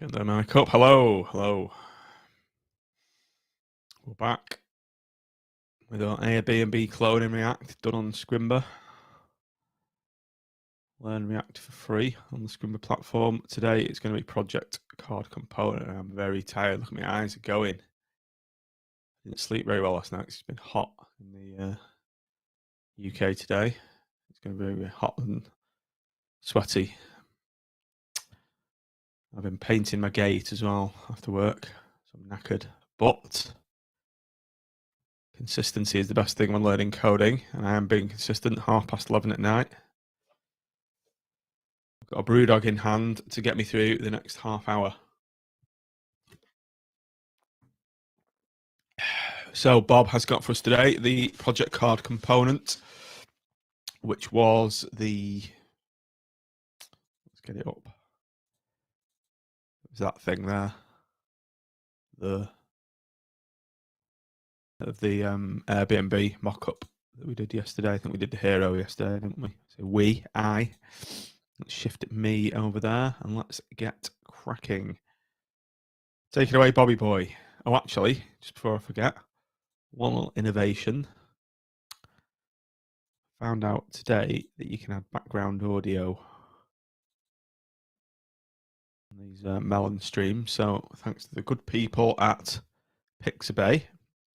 Get the mic up. Hello. We're back with our AirBandB cloning React done on Scrimba. Learn React for free on the Scrimba platform. Today it's going to be project card component. I'm very tired. Look, my eyes are going. I didn't sleep very well last night because it's been hot in the UK today. It's going to be very hot and sweaty. I've been painting my gate as well after work, so I'm knackered. But consistency is the best thing when learning coding, and I am being consistent. 11:30 at night. I've got a brew dog in hand to get me through the next half hour. So Bob has got for us today the project card component, which was let's get it up. It was that thing there, the AirBandB mock-up that we did yesterday. I think we did the hero yesterday, didn't we? So let's shift me over there and let's get cracking. Take it away, Bobby boy. Oh, actually, just before I forget, one little innovation. Found out today that you can add background audio on these MELON streams. So thanks to the good people at Pixabay,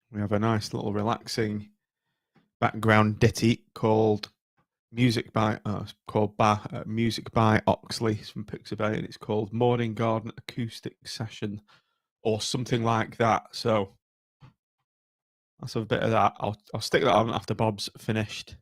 we have a nice little relaxing background ditty called Music by Oxley from Pixabay, and it's called Morning Garden Acoustic Session or something like that. So let's have a bit of that. I'll stick that on after Bob's finished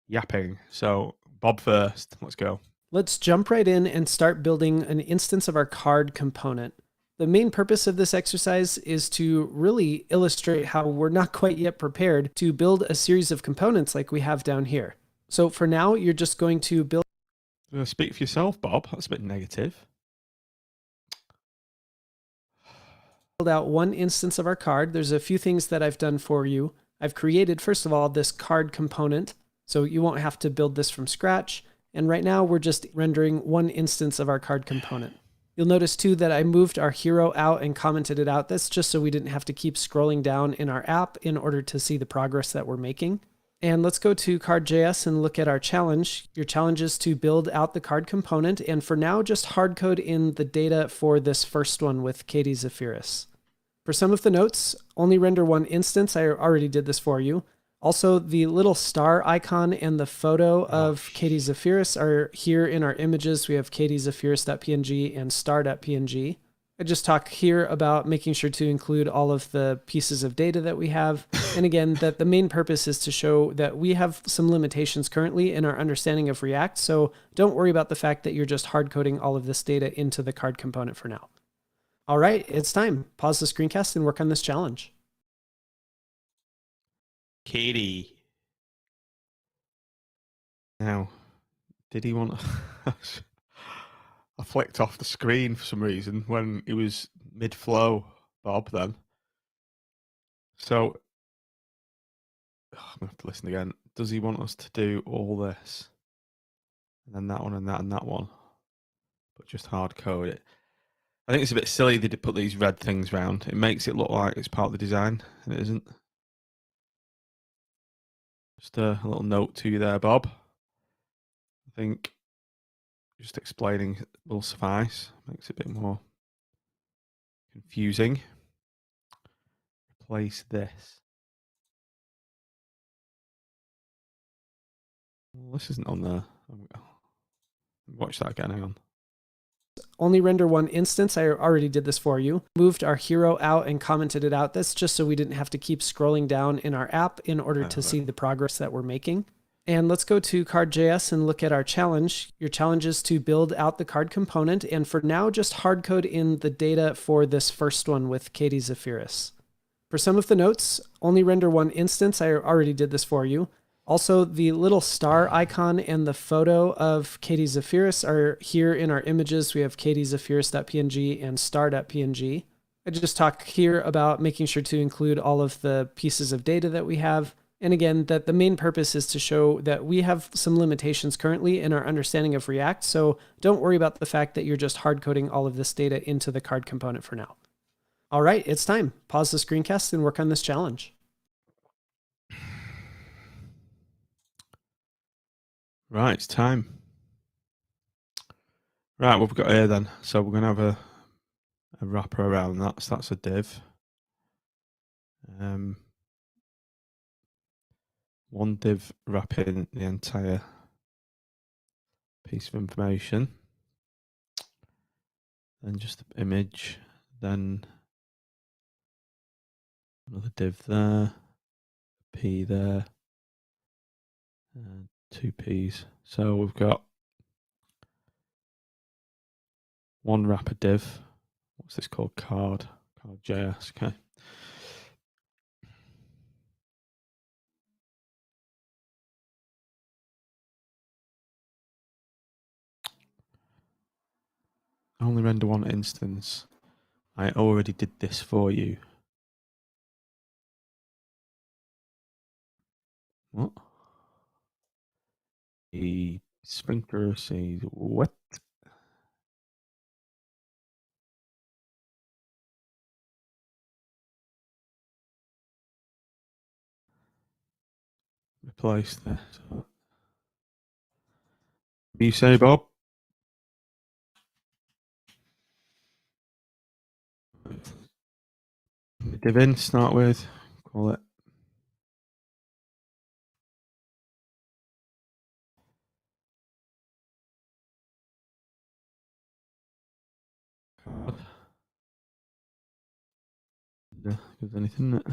yapping. So Bob first. Let's go. Let's jump right in and start building an instance of our card component. The main purpose of this exercise is to really illustrate how we're not quite yet prepared to build a series of components like we have down here. So for now, you're just going to build... Speak for yourself, Bob. That's a bit negative. Build out one instance of our card. There's a few things that I've done for you. I've created, first of all, this card component, so you won't have to build this from scratch. And right now, we're just rendering one instance of our card component. You'll notice too that I moved our hero out and commented it out. That's just so we didn't have to keep scrolling down in our app in order to see the progress that we're making. And let's go to card.js and look at our challenge. Your challenge is to build out the card component. And for now, just hard code in the data for this first one with Katie Zephyrus. For some of the notes, only render one instance. I already did this for you. Also, the little star icon and the photo of Katie Zephyrus are here in our images. We have katiezephyrus.png and star.png. I just talk here about making sure to include all of the pieces of data that we have. And again, that the main purpose is to show that we have some limitations currently in our understanding of React. So don't worry about the fact that you're just hard coding all of this data into the card component for now. All right, it's time. Pause the screencast and work on this challenge. Katie. Now, did he want to... I flicked off the screen for some reason when it was mid-flow, Bob, then. So, I'm going to have to listen again. Does he want us to do all this? And then that one and that and that one? But just hard code it. I think it's a bit silly they did put these red things round. It makes it look like it's part of the design, and it isn't. Just a little note to you there, Bob. I think just explaining will suffice. Makes it a bit more confusing. Replace this. Well, this isn't on there. Watch that again. Hang on. Only render one instance. I already did this for you. Moved our hero out and commented it out. That's just so we didn't have to keep scrolling down in our app in order to see the progress that we're making. And let's go to card.js and look at our challenge. Your challenge is to build out the card component. And for now, just hard code in the data for this first one with Katie Zephyrus. For some of the notes, only render one instance. I already did this for you. Also, the little star icon and the photo of Katie Zephyrus are here in our images. We have katiezephyrus.png and star.png. I just talk here about making sure to include all of the pieces of data that we have. And again, that the main purpose is to show that we have some limitations currently in our understanding of React. So don't worry about the fact that you're just hard coding all of this data into the card component for now. All right, it's time. Pause the screencast and work on this challenge. Right, it's time. Right, what we've got here then. So we're going to have a wrapper around that. So that's a div. One div wrapping the entire piece of information. Then just the image. Then another div there. P there. And 2 P's. So we've got one wrapper div. What's this called? Card.js. Okay. I only render one instance. I already did this for you. What? The sprinkler says what? Replace this. What do you say, Bob? Div in, start with, call it. Yeah, there's anything in it.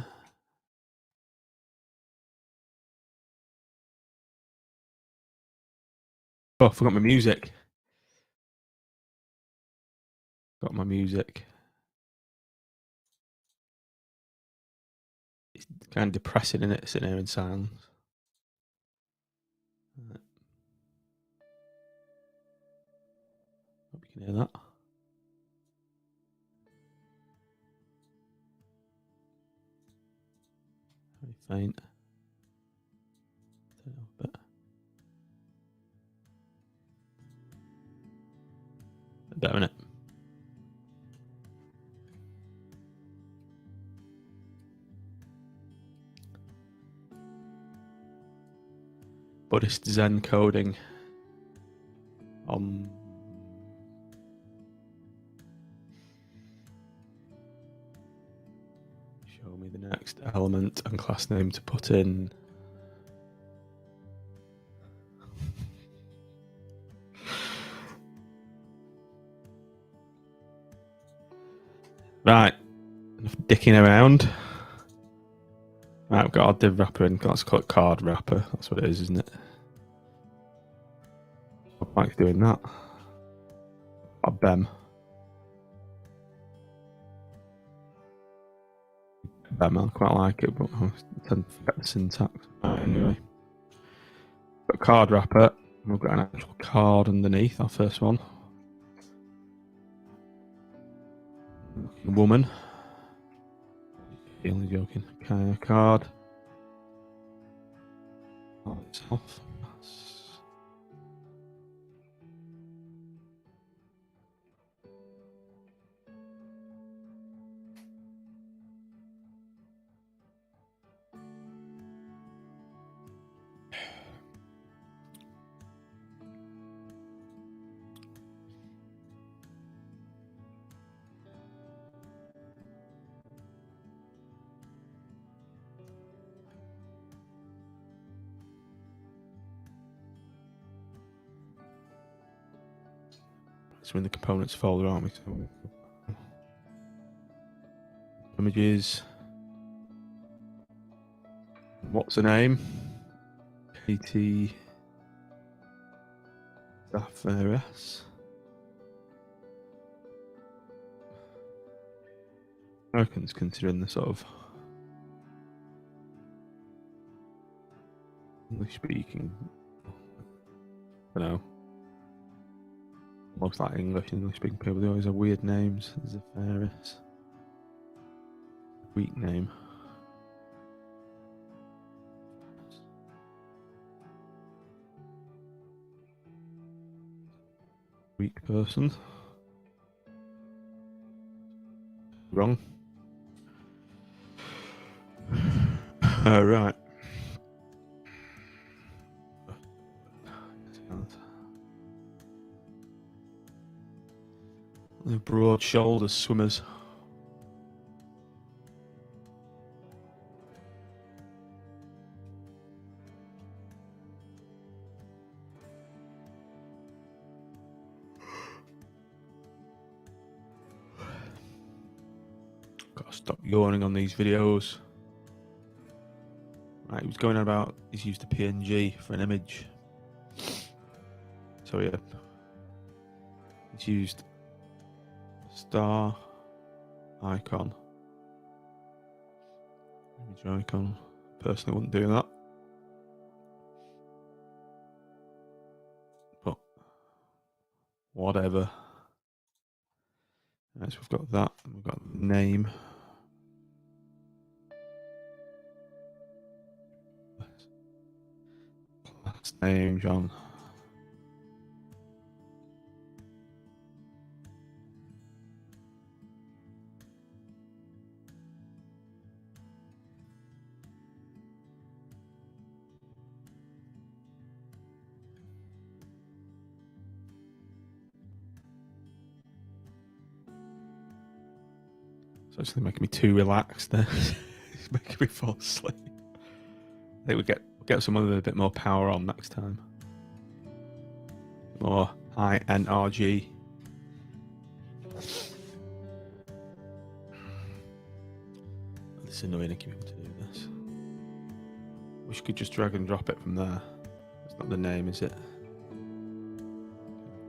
Oh, I forgot my music. Got my music. It's kind of depressing, isn't it? Sitting here in silence. Hope you can hear that. Very faint. Turn it up a bit. Better, innit? Buddhist Zen coding. Show me the next element and class name to put in. Right, enough dicking around. Right, we've got our div wrapper in. Let's call it card wrapper. That's what it is, isn't it? I like doing that. Or BEM. BEM, I quite like it, but I tend to forget the syntax. Right, anyway. Got a card wrapper. We've got an actual card underneath, our first one. A woman. Only joking. Okay, a card. Oh, it's off. So in the components folder, aren't we? So images. What's the name? PT Staphylos. Americans considering the sort of English speaking, I don't know, most like English speaking people, they always have weird names. Zephyrus. Greek name. Weak person. Wrong. Right. The broad shoulders swimmers. Gotta stop yawning on these videos. Right, he was going on about he's used a PNG for an image. So yeah, he's used a star icon. Image icon. Personally wouldn't do that. But whatever. Right, so we've got that, and we've got the name. Last name, John. It's actually making me too relaxed there. It's making me fall asleep. I think we'll get someone with a bit more power on next time. More high NRG. It's annoying to keep him to do this. Wish you could just drag and drop it from there. It's not the name, is it?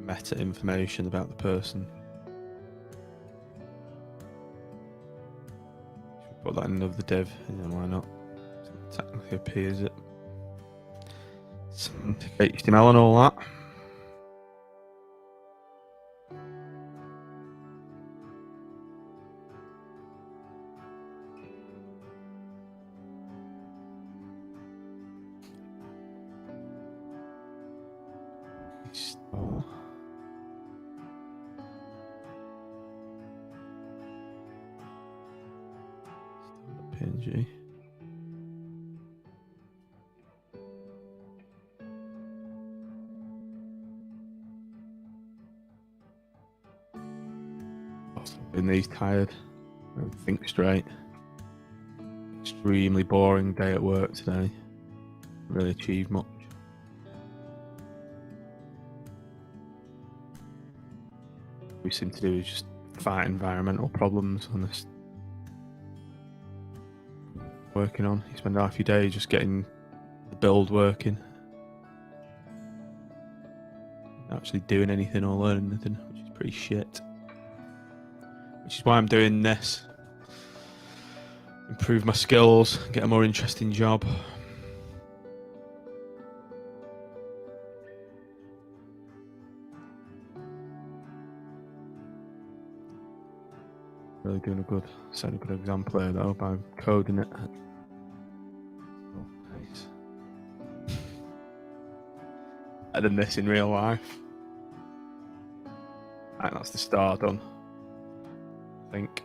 Meta information about the person. Should we put that in another div? Yeah, why not? It's not technically a P, is it? Semantic HTML and all that. PNG. Been these tired. I don't think straight. Extremely boring day at work today. Really achieved much. What we seem to do is just fight environmental problems on this. Working on. You spend half your day just getting the build working. Not actually doing anything or learning anything, which is pretty shit. Which is why I'm doing this. Improve my skills, get a more interesting job. Really doing setting a good example here though by coding it. Better than this in real life. Right, that's the star done. I think.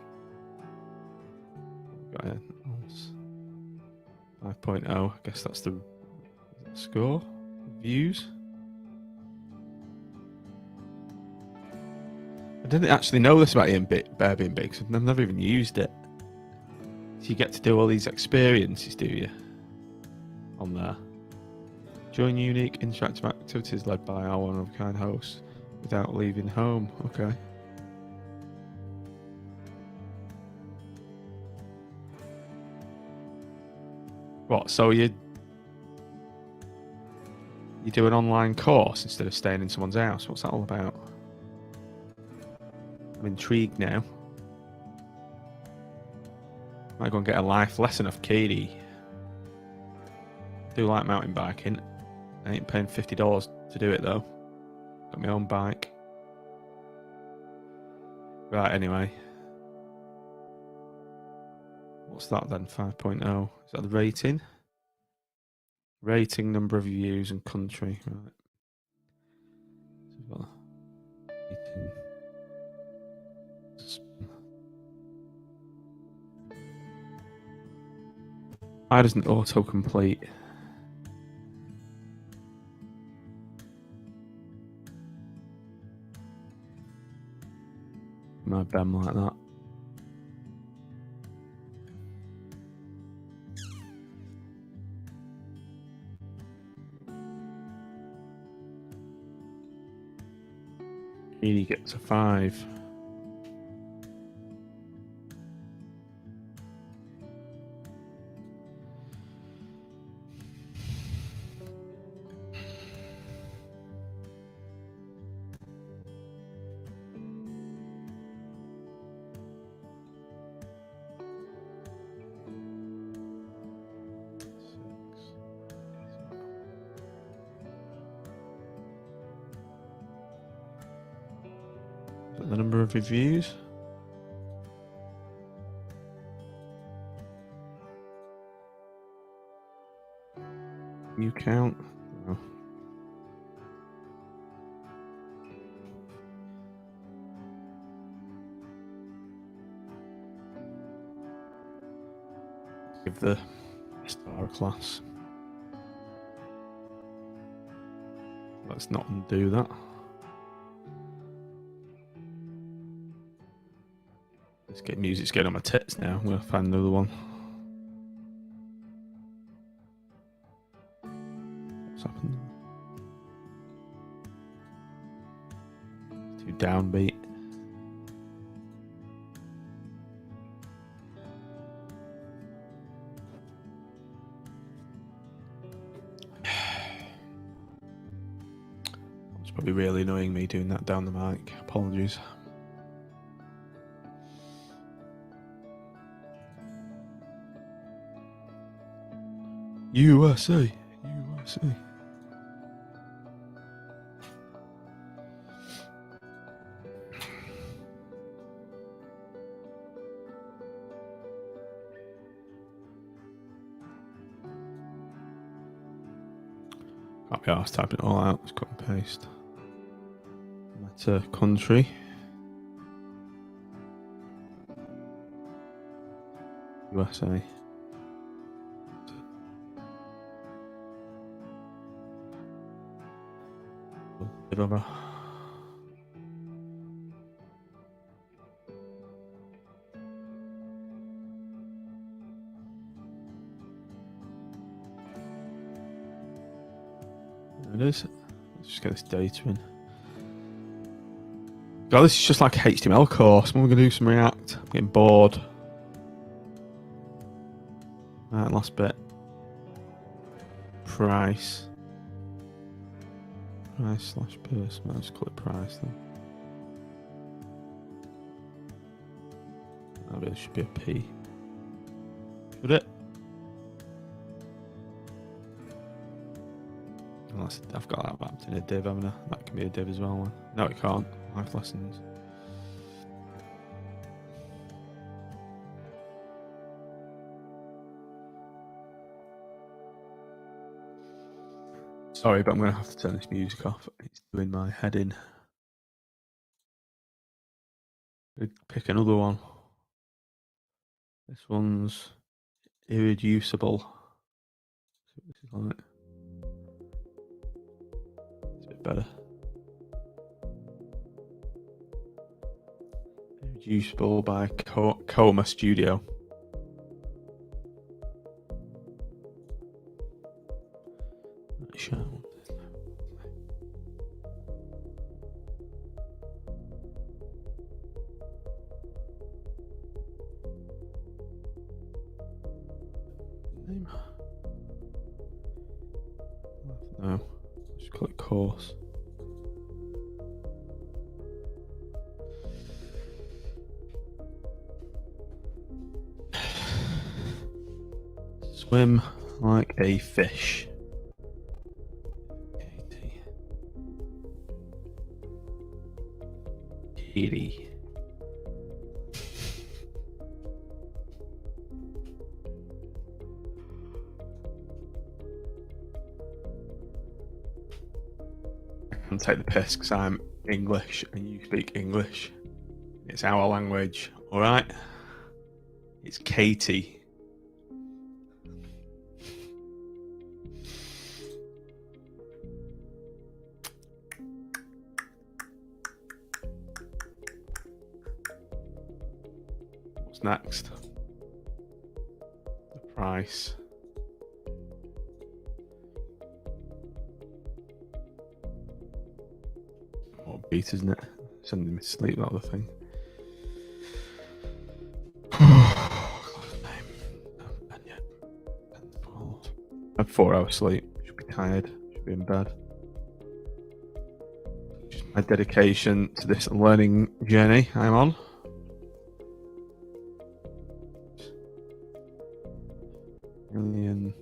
Got it. 5.0. I guess that's the score. Views. I didn't actually know this about AirBandB because I've never even used it. So you get to do all these experiences, do you? On there. Join unique interactive activities led by our one-of-a-kind hosts without leaving home. Okay. What? So you do an online course instead of staying in someone's house? What's that all about? I'm intrigued now. Might go and get a life lesson off Katie. Do like mountain biking. I ain't paying $50 to do it though. Got my own bike. Right, anyway. What's that then? 5.0. Is that the rating? Rating, number of views, and country. Right. Why doesn't autocomplete? My BEM like that. He gets a 5. The number of reviews. You count. Oh. Give the star a class. Let's not undo that. Let's get music's getting on my tits now. I'm gonna find another one. What's happened? Too downbeat. It's probably really annoying me doing that down the mic. Apologies. USA, USA. Can't be arsed typing it all out. Let's cut and paste. Meta country. USA. Over. There it is. Let's just get this data in. God, this is just like a HTML course. When we're going to do some React, I'm getting bored. Right, last bit. Price. Price slash person. I'll just call it price then. That really should be a P. Should it? Unless I've got that mapped in a div, haven't I? That can be a div as well. No, it can't. Life lessons. Sorry, but I'm going to have to turn this music off. It's doing my head in. Pick another one. This one's irreducible. See what this is like. It's a bit better. Irreducible by Coma Studio. Show. Name. No, just call it course. Swim like a fish. Kitty. I can take the piss because I'm English and you speak English. It's our language, alright? It's Katie. What's next? The price. What a beat, isn't it? Sending me to sleep, that other thing. I have 4 hours sleep. Should be tired. Should be in bed. Just my dedication to this learning journey I'm on. Million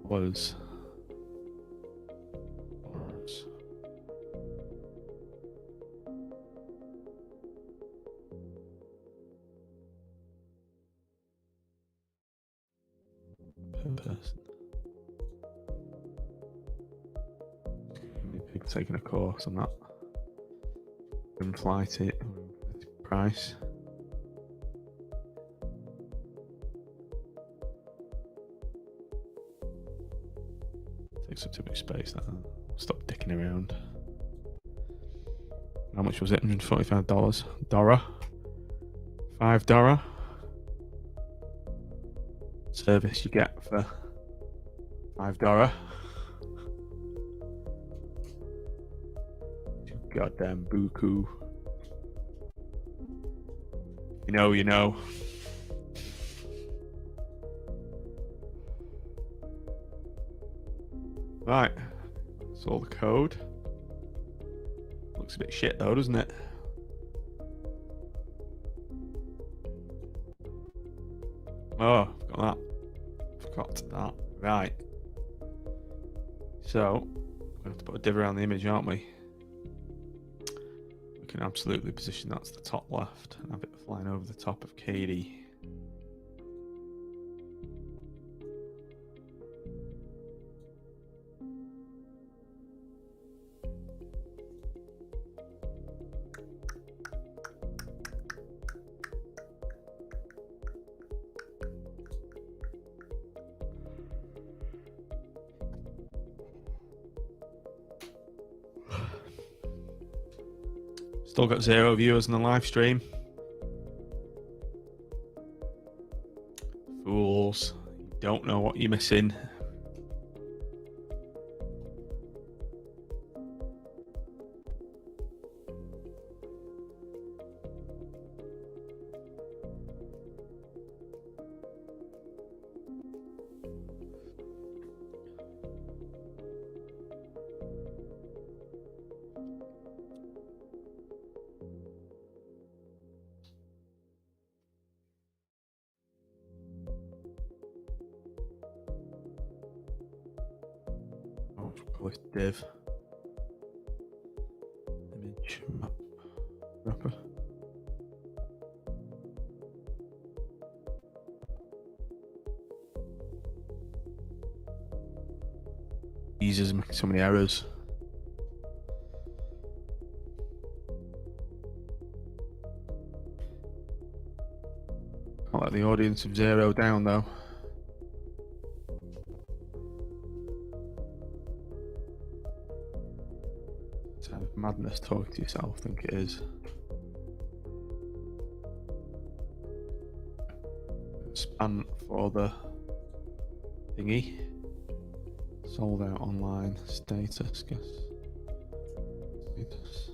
was. Per person. Taking a course on that. And flight it price. Takes up too much space. That stop dicking around. How much was it? $145. $5. Service you get for $5. Goddamn buku. You know, you know. Right. That's all the code. Looks a bit shit though, doesn't it? Oh, got that. Forgot that. Right. So, we have to put a div around the image, aren't we? We can absolutely position that to the top left and have it flying over the top of Katie. Still got 0 viewers in the live stream. Fools. You don't know what you're missing. Call this div. Image map wrapper. Users making so many errors. Can't let the audience of 0 down though. Madness talking to yourself, I think it is. Span for the thingy. Sold out online status, guess. Status.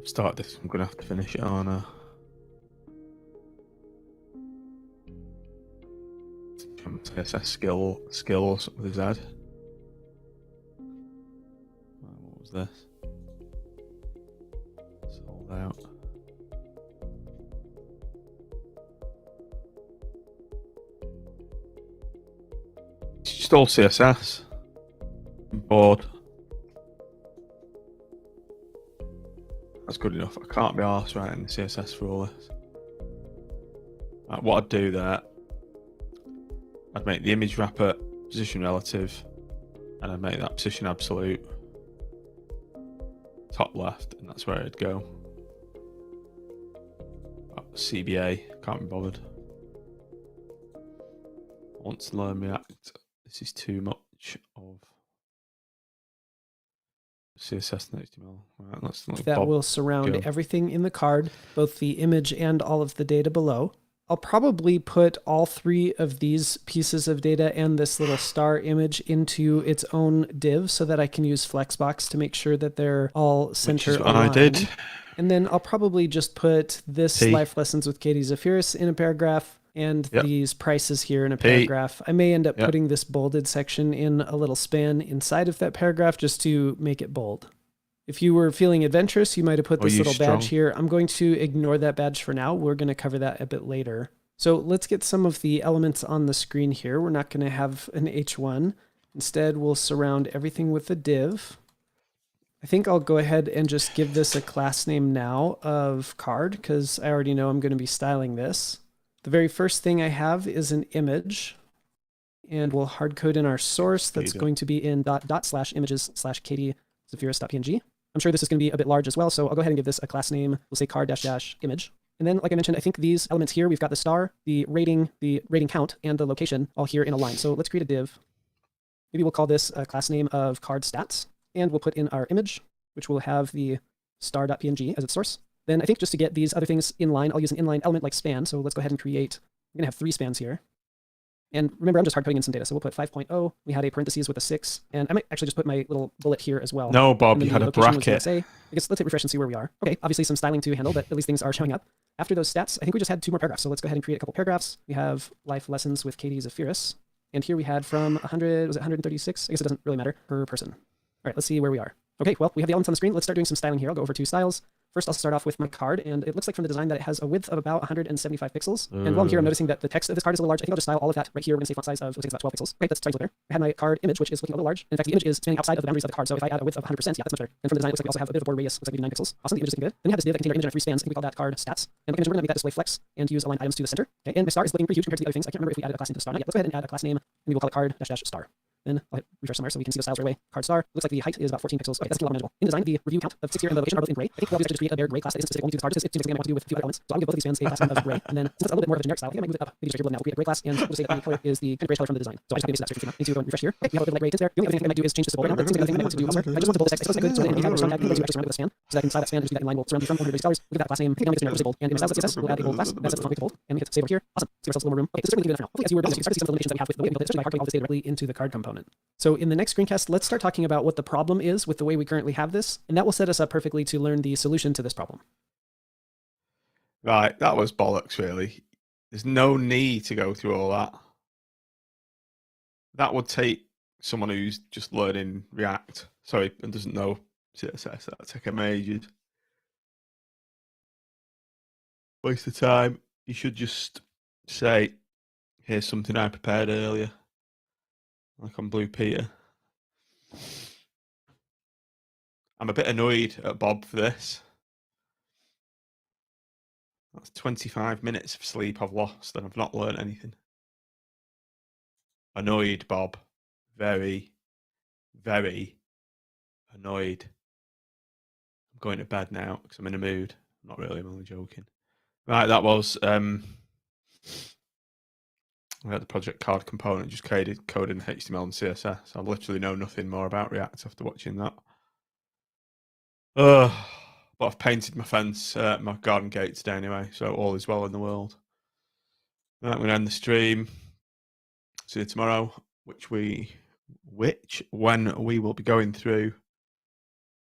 Start this, I'm gonna have to finish it on CSS skills with a Z. What was this? Sold out. It's just all CSS. I'm bored. That's good enough. I can't be arsed writing the CSS for all this. Right, what I'd do there, I'd make the image wrapper position relative, and I'd make that position absolute top left, and that's where it'd go. CBA, can't be bothered. want to learn React. This is too much of CSS and HTML. Right, let's let that Bob will surround go. everything in the card, both the image and all of the data below. I'll probably put all three of these pieces of data and this little star image into its own div so that I can use Flexbox to make sure that they're all center Which is what aligned. I did. And then I'll probably just put this Life Lessons with Katie Zafiris in a paragraph and these prices here in a paragraph. I may end up putting this bolded section in a little span inside of that paragraph just to make it bold. If you were feeling adventurous, you might have put this little badge here. I'm going to ignore that badge for now. We're going to cover that a bit later. So let's get some of the elements on the screen here. We're not going to have an H1. Instead, we'll surround everything with a div. I think I'll go ahead and just give this a class name now of card because I already know I'm going to be styling this. The very first thing I have is an image. And we'll hard code in our source. That's going to be in ./images/Katie.Zafiris.png. I'm sure this is going to be a bit large as well, so I'll go ahead and give this a class name. We'll say card -- image. And then, like I mentioned, I think these elements here, we've got the star, the rating count, and the location all here in a line. So let's create a div. Maybe we'll call this a class name of card stats, and we'll put in our image, which will have the star.png as its source. Then I think just to get these other things in line, I'll use an inline element like span. So let's go ahead and create, we're going to have 3 spans here. And remember, I'm just hard coding in some data. So we'll put 5.0. We had a parentheses with a 6. And I might actually just put my little bullet here as well. No, Bob, you had a bracket. I guess let's hit refresh and see where we are. Okay, obviously some styling to handle, but at least things are showing up. After those stats, I think we just had 2 more paragraphs. So let's go ahead and create a couple paragraphs. We have Life Lessons with Katie Zafiris. And here we had from 100, was it 136? I guess it doesn't really matter per person. All right, let's see where we are. Okay, well, we have the elements on the screen. Let's start doing some styling here. I'll go over to styles. First, I'll start off with my card, and it looks like from the design that it has a width of about 175 pixels. And while I'm here, I'm noticing that the text of this card is a little large. I think I'll just style all of that right here. We're going to say font size of, looks like it's about 12 pixels. Okay, that's starting to look there. I had my card image, which is looking a little large. In fact, the image is spanning outside of the boundaries of the card. So if I add a width of 100%, yeah, that's much better. And from the design, it looks like we also have a bit of a border radius. Looks like maybe 9 pixels. Awesome, the image is looking good. Then we have this div that contains our image on 3 spans. I think we call that card stats. And like I mentioned, we're going to make that display flex and use align items to the center. Okay, and my star is looking pretty huge compared to the other things. I can't remember if we added a class name to the star. Not yet. Let's go ahead and add a class name. Maybe we'll call it card -- star. Then I'll hit refresh somewhere so we can see the styles right away. Card star. Looks like the height is about 14 pixels. Okay, that's a lot manageable. In design, the review count of 6 here and the location are both in gray. I think we'll just create a bare gray class that isn't specific only to the card. It seems like something I want to do with a few other elements. So I'll give both of these spans a class name of gray. And then since it's a little bit more of a generic style, I think I might move it up. Maybe just now. We'll create a gray class, and we'll just say that the color is the kind of grayish color from the design. So I just have to that so we can go and refresh here. Okay, we have a bit of light gray tints there. The only other thing I might do is change this to bold. It seems like another thing I might want to do elsewhere. I just want the bold text. I suppose I could, so that in the tag, we'll just surround it with a span. So that I can style that span and just do that in line. We'll surround these from 100 colors. Look at that class name. I think now it's bold. And in my styles CSS, we'll add a bold class. That's the font weight to bold. And we hit save over here. Awesome. So ourselves a little more room. Okay, this is really good enough for now. Hopefully, as you were building, you start to see some of the limitations that we have with the way we build it, especially by hard coding all this data directly into the card component. So in the next screencast, let's start talking about what the problem is with the way we currently have this, and that will set us up perfectly to learn the solution to this problem. Right, that was bollocks, really. There's no need to go through all that. That would take someone who's just learning React, and doesn't know CSS. That would take them ages. Waste of time. You should just say, here's something I prepared earlier, like on Blue Peter. I'm a bit annoyed at Bob for this. That's 25 minutes of sleep I've lost and I've not learned anything. Annoyed, Bob. Very, very annoyed. I'm going to bed now because I'm in a mood. Not really, I'm only joking. Right, that was I had the project card component, just coding HTML and CSS. I literally know nothing more about React after watching that. But I've painted my fence, my garden gate today anyway, so all is well in the world. Right, I'm going to end the stream. See you tomorrow, when we will be going through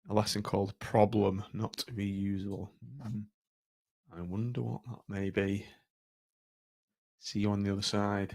a lesson called Problem Not Reusable. I wonder what that may be. See you on the other side.